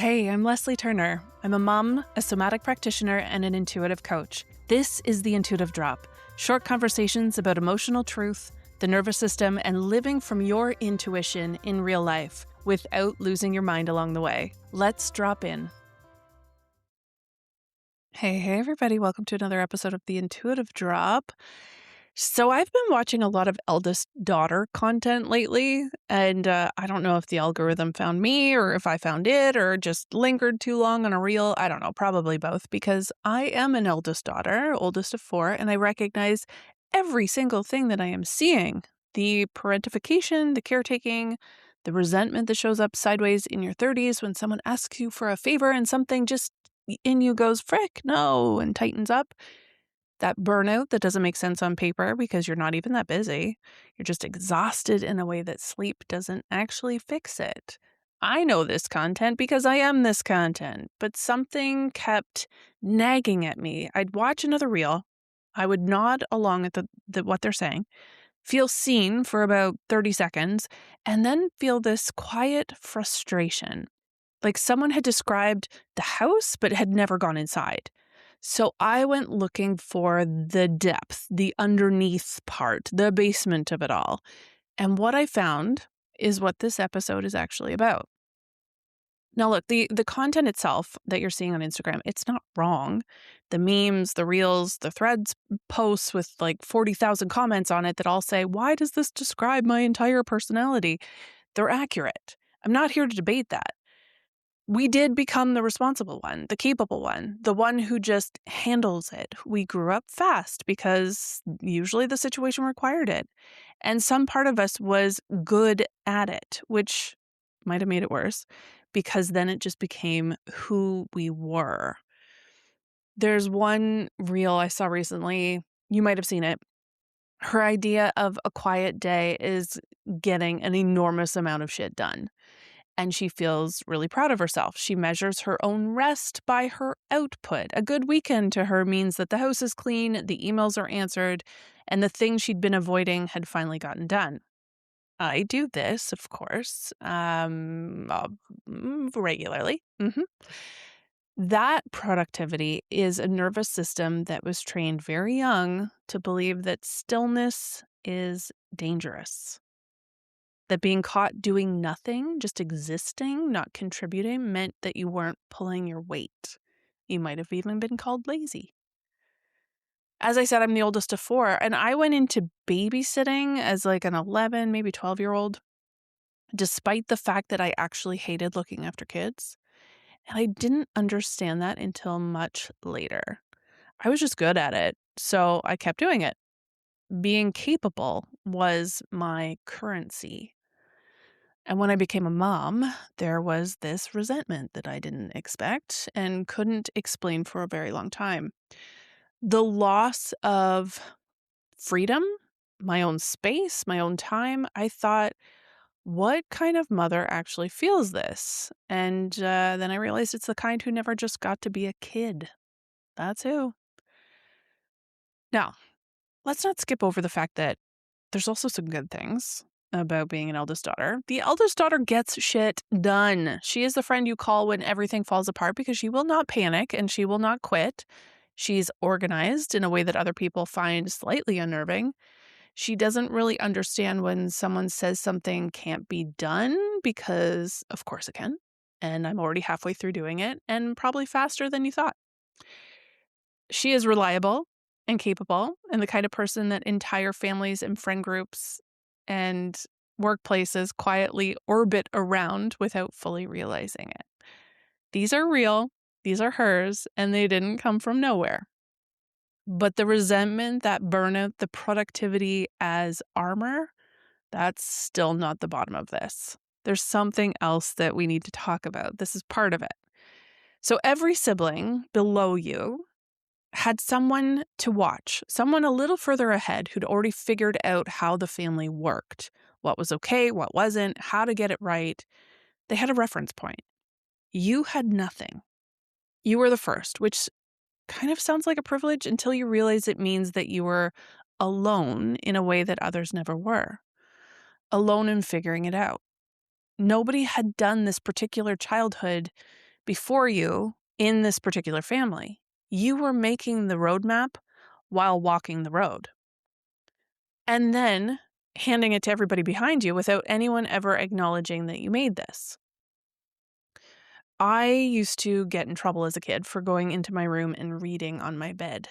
Hey, I'm Leslie Turner. I'm a mom, a somatic practitioner, and an intuitive coach. This is the Intuitive Drop, short conversations about emotional truth, the nervous system, and living from your intuition in real life without losing your mind along the way. Let's drop in. Hey, everybody. Welcome to another episode of the Intuitive Drop. So I've been watching a lot of eldest daughter content lately, and I don't know if the algorithm found me or if I found it or just lingered too long on a reel. I don't know, probably both, because I am an eldest daughter, oldest of four, and I recognize every single thing that I am seeing. The parentification, the caretaking, the resentment that shows up sideways in your 30s when someone asks you for a favor and something just in you goes, frick, no, and tightens up. That burnout that doesn't make sense on paper because you're not even that busy. You're just exhausted in a way that sleep doesn't actually fix it. I know this content because I am this content, but something kept nagging at me. I'd watch another reel. I would nod along at what they're saying, feel seen for about 30 seconds, and then feel this quiet frustration. Like someone had described the house but had never gone inside. So I went looking for the depth, the underneath part, the basement of it all. And what I found is what this episode is actually about. Now, look, the content itself that you're seeing on Instagram, it's not wrong. The memes, the reels, the threads posts with like 40,000 comments on it that all say, why does this describe my entire personality? They're accurate. I'm not here to debate that. We did become the responsible one, the capable one, the one who just handles it. We grew up fast because usually the situation required it. And some part of us was good at it, which might have made it worse because then it just became who we were. There's one reel I saw recently. You might have seen it. Her idea of a quiet day is getting an enormous amount of shit done. And she feels really proud of herself. She measures her own rest by her output. A good weekend to her means that the house is clean, the emails are answered, and the things she'd been avoiding had finally gotten done. I do this, of course, regularly. That productivity is a nervous system that was trained very young to believe that stillness is dangerous. That being caught doing nothing, just existing, not contributing, meant that you weren't pulling your weight. You might have even been called lazy. As I said, I'm the oldest of four, and I went into babysitting as like an 11, maybe 12-year-old, despite the fact that I actually hated looking after kids. And I didn't understand that until much later. I was just good at it, so I kept doing it. Being capable was my currency. And when I became a mom, there was this resentment that I didn't expect and couldn't explain for a very long time. The loss of freedom, my own space, my own time. I thought, what kind of mother actually feels this? And then I realized it's the kind who never just got to be a kid. That's who. Now, let's not skip over the fact that there's also some good things about being an eldest daughter. The eldest daughter gets shit done. She is the friend you call when everything falls apart because she will not panic and she will not quit. She's organized in a way that other people find slightly unnerving. She doesn't really understand when someone says something can't be done because, of course, it can. And I'm already halfway through doing it and probably faster than you thought. She is reliable and capable and the kind of person that entire families and friend groups and workplaces quietly orbit around without fully realizing it. These are real, these are hers, and they didn't come from nowhere. But the resentment, that burnout, the productivity as armor, that's still not the bottom of this. There's something else that we need to talk about. This is part of it. So every sibling below you had someone to watch, someone a little further ahead who'd already figured out how the family worked, what was okay, what wasn't, how to get it right. They had a reference point. You had nothing. You were the first, which kind of sounds like a privilege until you realize it means that you were alone in a way that others never were. Alone in figuring it out. Nobody had done this particular childhood before you in this particular family. You were making the roadmap while walking the road. And then handing it to everybody behind you without anyone ever acknowledging that you made this. I used to get in trouble as a kid for going into my room and reading on my bed,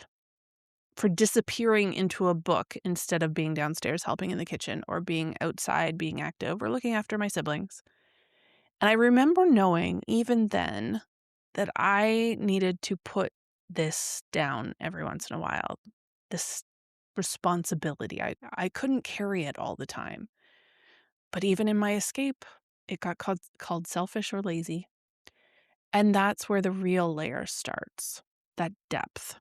for disappearing into a book instead of being downstairs helping in the kitchen or being outside, being active, or looking after my siblings. And I remember knowing even then that I needed to put this down every once in a while, this responsibility. I couldn't carry it all the time. But even in my escape, it got called selfish or lazy. And that's where the real layer starts, that depth.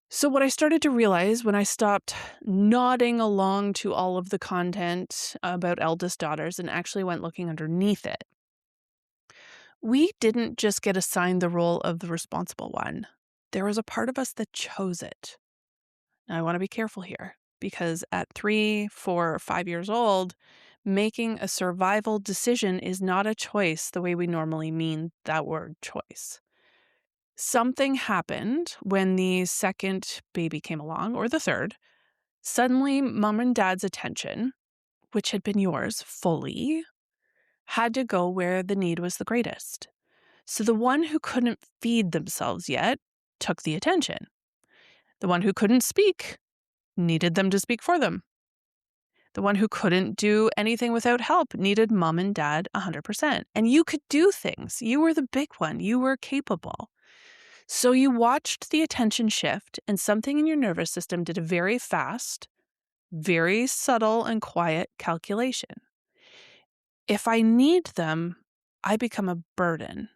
So what I started to realize when I stopped nodding along to all of the content about eldest daughters and actually went looking underneath it, we didn't just get assigned the role of the responsible one. There was a part of us that chose it. Now, I want to be careful here because at 3, 4, or 5 years old, making a survival decision is not a choice the way we normally mean that word choice. Something happened when the second baby came along, or the third. Suddenly, mom and dad's attention, which had been yours fully, had to go where the need was the greatest. So the one who couldn't feed themselves yet took the attention. The one who couldn't speak needed them to speak for them. The one who couldn't do anything without help needed mom and dad 100%. And you could do things. You were the big one. You were capable. So you watched the attention shift, and something in your nervous system did a very fast, very subtle and quiet calculation. If I need them, I become a burden.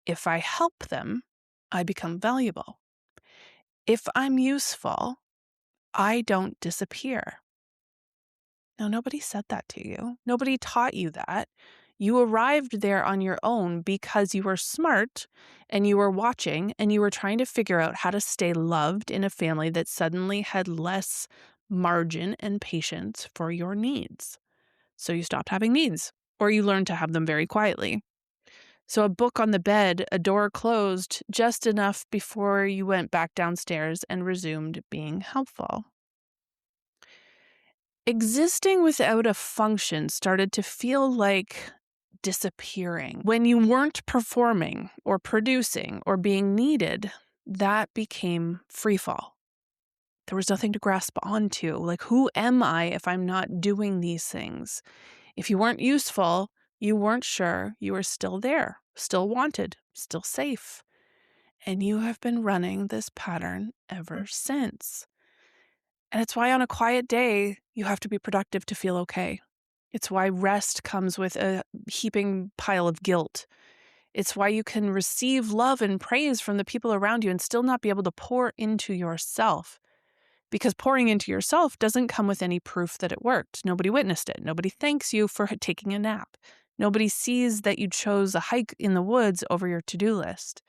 If I help them, I become valuable. If I'm useful, I don't disappear. Now, nobody said that to you. Nobody taught you that. You arrived there on your own because you were smart and you were watching and you were trying to figure out how to stay loved in a family that suddenly had less margin and patience for your needs. So you stopped having needs, or you learned to have them very quietly. So a book on the bed, a door closed just enough before you went back downstairs and resumed being helpful. Existing without a function started to feel like disappearing. When you weren't performing or producing or being needed, that became free fall. There was nothing to grasp onto. Like, who am I if I'm not doing these things? If you weren't useful, you weren't sure, you were still there, still wanted, still safe. And you have been running this pattern ever since. And it's why on a quiet day, you have to be productive to feel okay. It's why rest comes with a heaping pile of guilt. It's why you can receive love and praise from the people around you and still not be able to pour into yourself. Because pouring into yourself doesn't come with any proof that it worked. Nobody witnessed it. Nobody thanks you for taking a nap. Nobody sees that you chose a hike in the woods over your to-do list.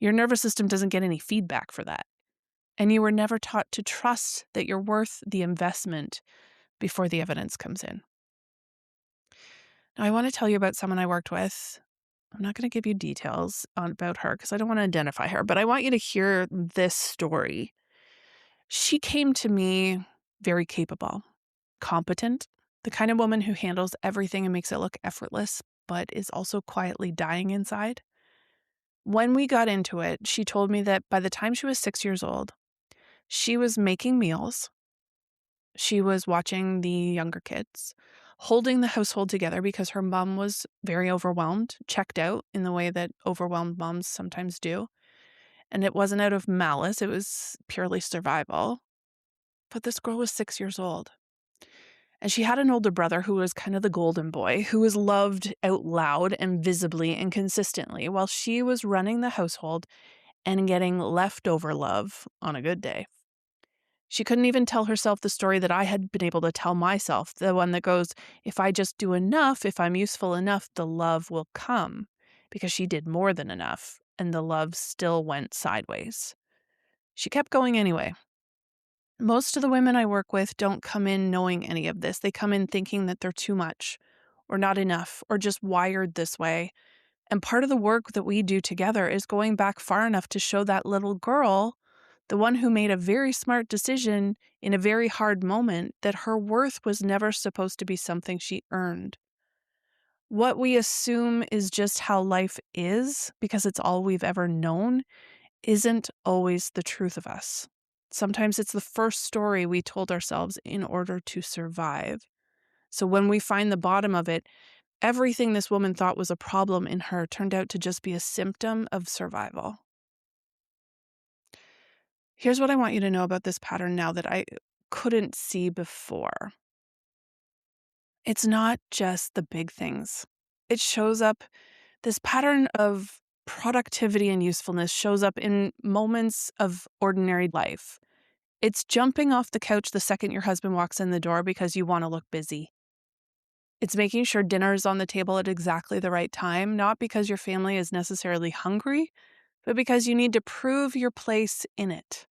Your nervous system doesn't get any feedback for that. And you were never taught to trust that you're worth the investment before the evidence comes in. Now, I want to tell you about someone I worked with. I'm not going to give you details about her because I don't want to identify her, but I want you to hear this story. She came to me very capable, competent, the kind of woman who handles everything and makes it look effortless, but is also quietly dying inside. When we got into it, she told me that by the time she was 6 years old, she was making meals. She was watching the younger kids, holding the household together because her mom was very overwhelmed, checked out in the way that overwhelmed moms sometimes do. And it wasn't out of malice, it was purely survival. But this girl was 6 years old. And she had an older brother who was kind of the golden boy, who was loved out loud and visibly and consistently while she was running the household and getting leftover love on a good day. She couldn't even tell herself the story that I had been able to tell myself, the one that goes, if I just do enough, if I'm useful enough, the love will come. Because she did more than enough, and the love still went sideways. She kept going anyway. Most of the women I work with don't come in knowing any of this. They come in thinking that they're too much, or not enough, or just wired this way. And part of the work that we do together is going back far enough to show that little girl, the one who made a very smart decision in a very hard moment, that her worth was never supposed to be something she earned. What we assume is just how life is, because it's all we've ever known, isn't always the truth of us. Sometimes it's the first story we told ourselves in order to survive. So when we find the bottom of it, everything this woman thought was a problem in her turned out to just be a symptom of survival. Here's what I want you to know about this pattern now that I couldn't see before. It's not just the big things. It shows up, this pattern of productivity and usefulness shows up in moments of ordinary life. It's jumping off the couch the second your husband walks in the door because you want to look busy. It's making sure dinner is on the table at exactly the right time, not because your family is necessarily hungry, but because you need to prove your place in it.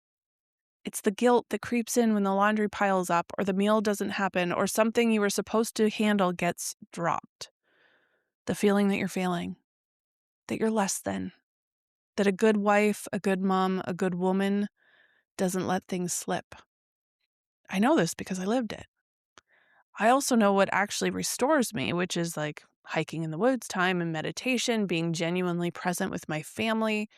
It's the guilt that creeps in when the laundry piles up, or the meal doesn't happen, or something you were supposed to handle gets dropped. The feeling that you're failing, that you're less than, that a good wife, a good mom, a good woman doesn't let things slip. I know this because I lived it. I also know what actually restores me, which is like hiking in the woods time and meditation, being genuinely present with my family,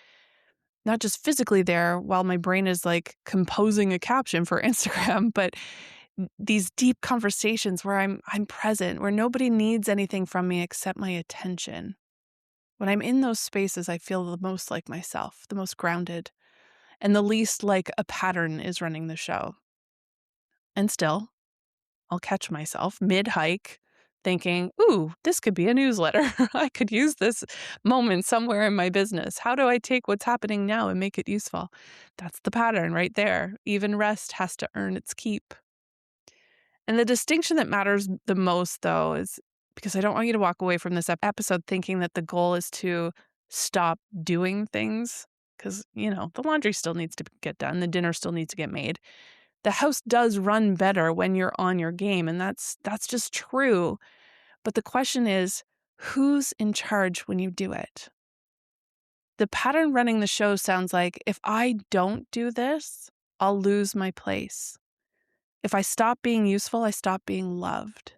not just physically there while my brain is like composing a caption for Instagram, but these deep conversations where I'm present, where nobody needs anything from me except my attention. When I'm in those spaces, I feel the most like myself, the most grounded, and the least like a pattern is running the show. And still, I'll catch myself mid-hike thinking, ooh, this could be a newsletter. I could use this moment somewhere in my business. How do I take what's happening now and make it useful? That's the pattern right there. Even rest has to earn its keep. And the distinction that matters the most, though, is because I don't want you to walk away from this episode thinking that the goal is to stop doing things. Because, the laundry still needs to get done. The dinner still needs to get made. The house does run better when you're on your game, and that's just true. But the question is, who's in charge when you do it? The pattern running the show sounds like, if I don't do this, I'll lose my place. If I stop being useful, I stop being loved.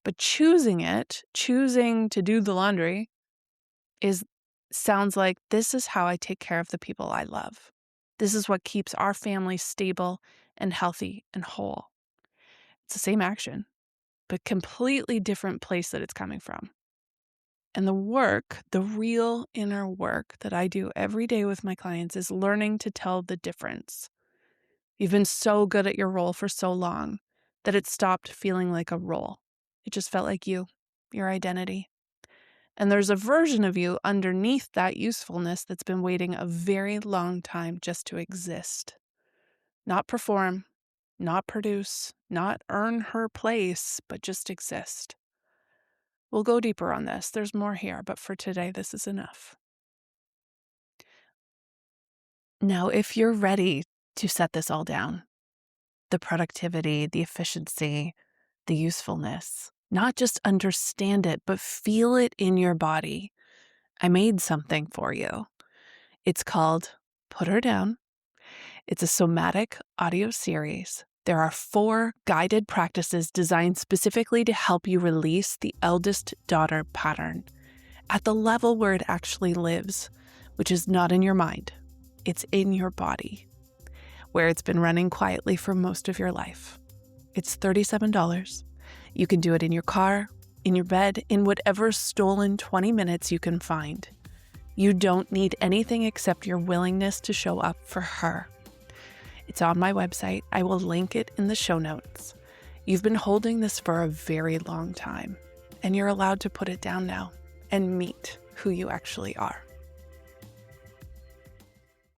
But choosing to do the laundry sounds like, this is how I take care of the people I love. This is what keeps our family stable and healthy and whole. It's the same action, but completely different place that it's coming from. And the work, the real inner work that I do every day with my clients is learning to tell the difference. You've been so good at your role for so long that it stopped feeling like a role. It just felt like you, your identity. And there's a version of you underneath that usefulness that's been waiting a very long time just to exist. Not perform, not produce, not earn her place, but just exist. We'll go deeper on this. There's more here, but for today, this is enough. Now, if you're ready to set this all down, the productivity, the efficiency, the usefulness, not just understand it, but feel it in your body, I made something for you. It's called Put Her Down. It's a somatic audio series. There are 4 guided practices designed specifically to help you release the eldest daughter pattern at the level where it actually lives, which is not in your mind. It's in your body, where it's been running quietly for most of your life. It's $37. You can do it in your car, in your bed, in whatever stolen 20 minutes you can find. You don't need anything except your willingness to show up for her. It's on my website. I will link it in the show notes. You've been holding this for a very long time, and you're allowed to put it down now and meet who you actually are.